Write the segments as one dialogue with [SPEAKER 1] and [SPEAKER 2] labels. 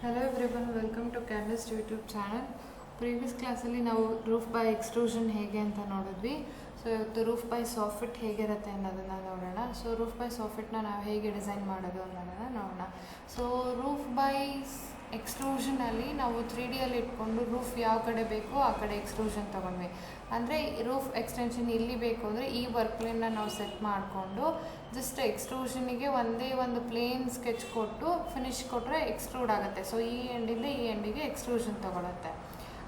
[SPEAKER 1] Hello everyone, welcome to CAD NEST YouTube channel. Previous ಕ್ಲಾಸಲ್ಲಿ ನಾವು roof by extrusion ಹೇಗೆ ಅಂತ ನೋಡಿದ್ವಿ. ಸೊ ಇವತ್ತು ರೂಫ್ ಬೈ ಸಾಫಿಟ್ ಹೇಗಿರುತ್ತೆ ಅನ್ನೋದನ್ನು ನೋಡೋಣ. ಸೊ ರೂಫ್ ಬೈ ಸಾಫಿಟ್ನ ನಾವು ಹೇಗೆ ಡಿಸೈನ್ ಮಾಡೋದು ಅನ್ನೋದನ್ನು ನೋಡೋಣ. ಸೊ ರೂಫ್ ಬೈ ಎಕ್ಸ್ಟ್ರೂಷನಲ್ಲಿ ನಾವು 3Dಯಲ್ಲಿ ಇಟ್ಕೊಂಡು ರೂಫ್ ಯಾವ ಕಡೆ ಬೇಕೋ ಆ ಕಡೆ ಎಕ್ಸ್ಟ್ರೂಷನ್ ತೊಗೊಂಡ್ವಿ. ಅಂದರೆ ರೂಫ್ ಎಕ್ಸ್ಟೆನ್ಷನ್ ಇಲ್ಲಿ ಬೇಕು ಅಂದರೆ ಈ ವರ್ಕ್ ಪ್ಲೇನ್ನ ನಾವು ಸೆಟ್ ಮಾಡಿಕೊಂಡು ಜಸ್ಟ್ ಎಕ್ಸ್ಟ್ರೂಷನಿಗೆ ಒಂದೇ ಒಂದು ಪ್ಲೇನ್ ಸ್ಕೆಚ್ ಕೊಟ್ಟು ಫಿನಿಶ್ ಕೊಟ್ಟರೆ ಎಕ್ಸ್ಟ್ರೂಡ್ ಆಗುತ್ತೆ. ಸೊ ಈ ಎಂಡಿಂದ ಈ ಎಂಡಿಗೆ ಎಕ್ಸ್ಟ್ರೂಷನ್ ತೊಗೊಳುತ್ತೆ.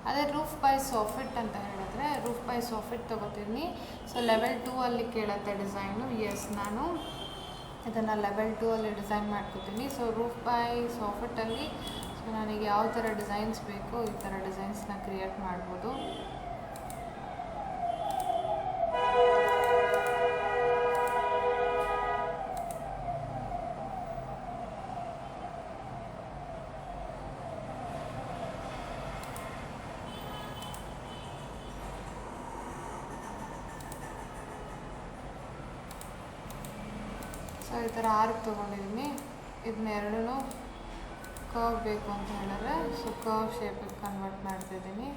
[SPEAKER 1] ಅದೇ ರೂಫ್ ಬೈ ಸಾಫಿಟ್ ಅಂತ ಹೇಳಿದ್ರೆ ರೂಫ್ ಬೈ ಸಾಫಿಟ್ ತೊಗೋತೀನಿ. ಸೊ ಲೆವೆಲ್ 2 ಅಲ್ಲಿ ಕೇಳುತ್ತೆ ಡಿಸೈನು. ಎಸ್, ನಾನು ಇದನ್ನು ಲೆವೆಲ್ 2 ಅಲ್ಲಿ ಡಿಸೈನ್ ಮಾಡ್ಕೋತೀನಿ. ಸೊ ರೂಫ್ ಬೈ ಸಾಫಿಟಲ್ಲಿ ಸೊ ನನಗೆ ಯಾವ ಥರ ಡಿಸೈನ್ಸ್ ಬೇಕೋ ಈ ಥರ ಡಿಸೈನ್ಸ್ನ ಕ್ರಿಯೇಟ್ ಮಾಡ್ಬೋದು. ಸೊ ಈ ಥರ ಆರ್ಕ್ ತೊಗೊಂಡಿದ್ದೀನಿ. ಇದನ್ನೆರಡೂ ಕರ್ವ್ ಬೇಕು ಅಂತ ಹೇಳಿದ್ರೆ ಸೊ ಕರ್ವ್ ಶೇಪಿಗೆ ಕನ್ವರ್ಟ್ ಮಾಡ್ತಿದ್ದೀನಿ.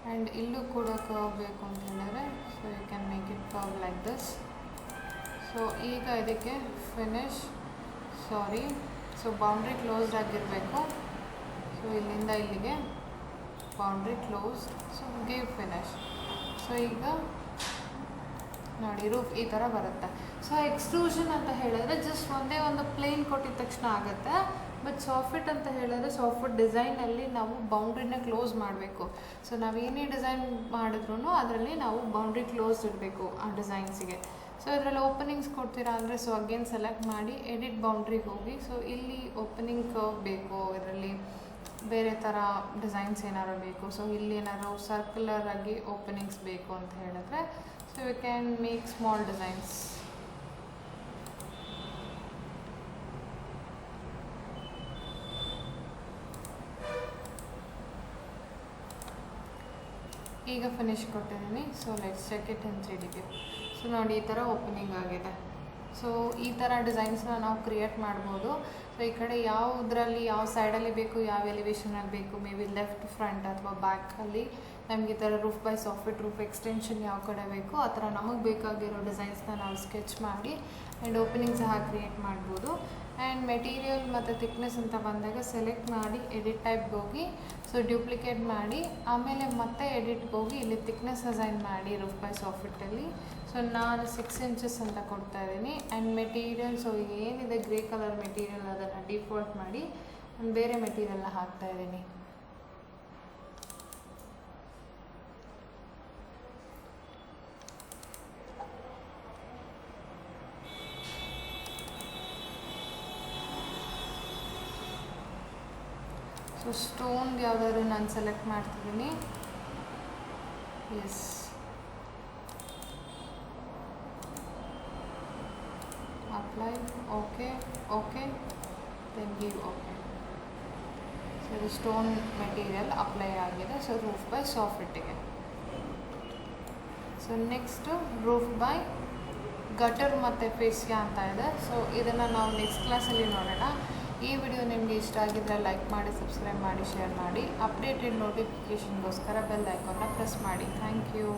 [SPEAKER 1] ಆ್ಯಂಡ್ ಇಲ್ಲೂ ಕೂಡ ಕರ್ವ್ ಬೇಕು ಅಂತ ಹೇಳಿದ್ರೆ so you can make it curve like this. So ಈಗ ಇದಕ್ಕೆ ಸೊ ಬೌಂಡ್ರಿ ಕ್ಲೋಸ್ಡ್ ಆಗಿರಬೇಕು. ಸೊ ಇಲ್ಲಿಂದ ಇಲ್ಲಿಗೆ boundary closed. So give finish. So ಈಗ ನೋಡಿ ರೂಫ್ ಈ ಥರ ಬರುತ್ತೆ. ಸೊ ಎಕ್ಸ್ಟ್ರೂಷನ್ ಅಂತ ಹೇಳಿದ್ರೆ ಜಸ್ಟ್ ಒಂದೇ ಒಂದು ಪ್ಲೇನ್ ಕೊಟ್ಟಿದ ತಕ್ಷಣ ಆಗುತ್ತೆ. ಬಟ್ ಸಾಫಿಟ್ ಅಂತ ಹೇಳಿದ್ರೆ ಸಾಫ್ಟ್ ಡಿಸೈನಲ್ಲಿ ನಾವು ಬೌಂಡ್ರಿನ ಕ್ಲೋಸ್ ಮಾಡಬೇಕು. ಸೊ ನಾವು ಏನೇ ಡಿಸೈನ್ ಮಾಡಿದ್ರೂ ಅದರಲ್ಲಿ ನಾವು ಬೌಂಡ್ರಿ ಕ್ಲೋಸ್ ಇಡಬೇಕು ಆ ಡಿಸೈನ್ಸಿಗೆ. ಸೊ ಇದರಲ್ಲಿ ಓಪನಿಂಗ್ಸ್ ಕೊಡ್ತೀರಾ ಅಂದರೆ ಸೊ ಅಗೇನ್ ಸೆಲೆಕ್ಟ್ ಮಾಡಿ ಎಡಿಟ್ ಬೌಂಡ್ರಿಗೆ ಹೋಗಿ. ಸೊ ಇಲ್ಲಿ ಓಪನಿಂಗ್ ಕರ್ವ್ ಬೇಕು, ಇದರಲ್ಲಿ ಬೇರೆ ಥರ ಡಿಸೈನ್ಸ್ ಏನಾದ್ರು ಬೇಕು. ಸೊ ಇಲ್ಲಿ ಏನಾದ್ರು ಸರ್ಕ್ಯುಲರ್ ಆಗಿ ಓಪನಿಂಗ್ಸ್ ಬೇಕು ಅಂತ ಹೇಳಿದ್ರೆ so we can make small designs. ಈಗ ಫಿನಿಶ್ ಕೊಟ್ಟಿದ್ದೀನಿ. So let's check it in 3D view. So ನೋಡಿ ಈ ಥರ ಓಪನಿಂಗ್ ಆಗಿದೆ. ಸೊ ಈ ಥರ ಡಿಸೈನ್ಸ್ನ ನಾವು ಕ್ರಿಯೇಟ್ ಮಾಡ್ಬೋದು. ಸೊ ಈ ಕಡೆ ಯಾವುದರಲ್ಲಿ ಯಾವ ಸೈಡಲ್ಲಿ ಬೇಕು, ಯಾವ ಎಲಿವೇಷನಲ್ಲಿ ಬೇಕು, ಮೇ ಬಿ ಲೆಫ್ಟ್, ಫ್ರಂಟ್ ಅಥವಾ ಬ್ಯಾಕಲ್ಲಿ ನಮಗೆ ಈ ಥರ ರೂಫ್ ಬೈ ಸಾಫಿಟ್ ರೂಫ್ ಎಕ್ಸ್ಟೆನ್ಷನ್ ಯಾವ ಕಡೆ ಬೇಕೋ ಆ ಥರ ನಮಗೆ ಬೇಕಾಗಿರೋ ಡಿಸೈನ್ಸ್ನ ನಾವು ಸ್ಕೆಚ್ ಮಾಡಿ ಆ್ಯಂಡ್ ಓಪನಿಂಗ್ ಸಹ ಕ್ರಿಯೇಟ್ ಮಾಡ್ಬೋದು. ಆ್ಯಂಡ್ ಮೆಟೀರಿಯಲ್ ಮತ್ತು ಥಿಕ್ನೆಸ್ ಅಂತ ಬಂದಾಗ ಸೆಲೆಕ್ಟ್ ಮಾಡಿ ಎಡಿಟ್ ಟೈಪ್ಗೆ ಹೋಗಿ ಸೊ ಡ್ಯೂಪ್ಲಿಕೇಟ್ ಮಾಡಿ ಆಮೇಲೆ ಮತ್ತೆ ಎಡಿಟ್ಗೆ ಹೋಗಿ ಇಲ್ಲಿ ಥಿಕ್ನೆಸ್ ಅಸೈನ್ ಮಾಡಿ ರೂಫ್ ಬೈ ಸಾಫಿಟಲ್ಲಿ. ಸೊ ನಾನು 6 ಇಂಚಸ್ ಅಂತ ಕೊಡ್ತಾ ಇದ್ದೀನಿ. ಆ್ಯಂಡ್ ಮೆಟೀರಿಯಲ್ ಸೊ ಏನಿದೆ ಗ್ರೇ ಕಲರ್ ಮೆಟೀರಿಯಲ್ ಅದನ್ನು ಡಿಫಾಲ್ಟ್ ಮಾಡಿ ಬೇರೆ ಮೆಟೀರಿಯಲ್ನ ಹಾಕ್ತಾ ಇದ್ದೀನಿ. ಸೊ ಸ್ಟೋನ್ಗೆ ಯಾವುದಾದ್ರು ನಾನು ಸೆಲೆಕ್ಟ್ ಮಾಡ್ತಿದ್ದೀನಿ. Yes, apply, okay then give okay. So ಇದು ಸ್ಟೋನ್ ಮೆಟೀರಿಯಲ್ ಅಪ್ಲೈ ಆಗಿದೆ. ಸೊ ರೂಫ್ ಬೈ ಸಾಫಿಟ್ಟಿಗೆ. So next roof by gutter ಮತ್ತು ಫೇಸ್ಯಾ ಅಂತ ಇದೆ. ಸೊ ಇದನ್ನು ನಾವು ನೆಕ್ಸ್ಟ್ ಕ್ಲಾಸಲ್ಲಿ ನೋಡೋಣ. ಈ ವಿಡಿಯೋ ನಿಮಗೆ ಇಷ್ಟ ಆಗಿದ್ದರೆ ಲೈಕ್ ಮಾಡಿ, ಸಬ್ಸ್ಕ್ರೈಬ್ ಮಾಡಿ, ಶೇರ್ ಮಾಡಿ. ಅಪ್ಡೇಟೆಡ್ ನೋಟಿಫಿಕೇಷನ್ಗೋಸ್ಕರ ಬೆಲ್ ಐಕಾನ್ನ ಪ್ರೆಸ್ ಮಾಡಿ. Thank you.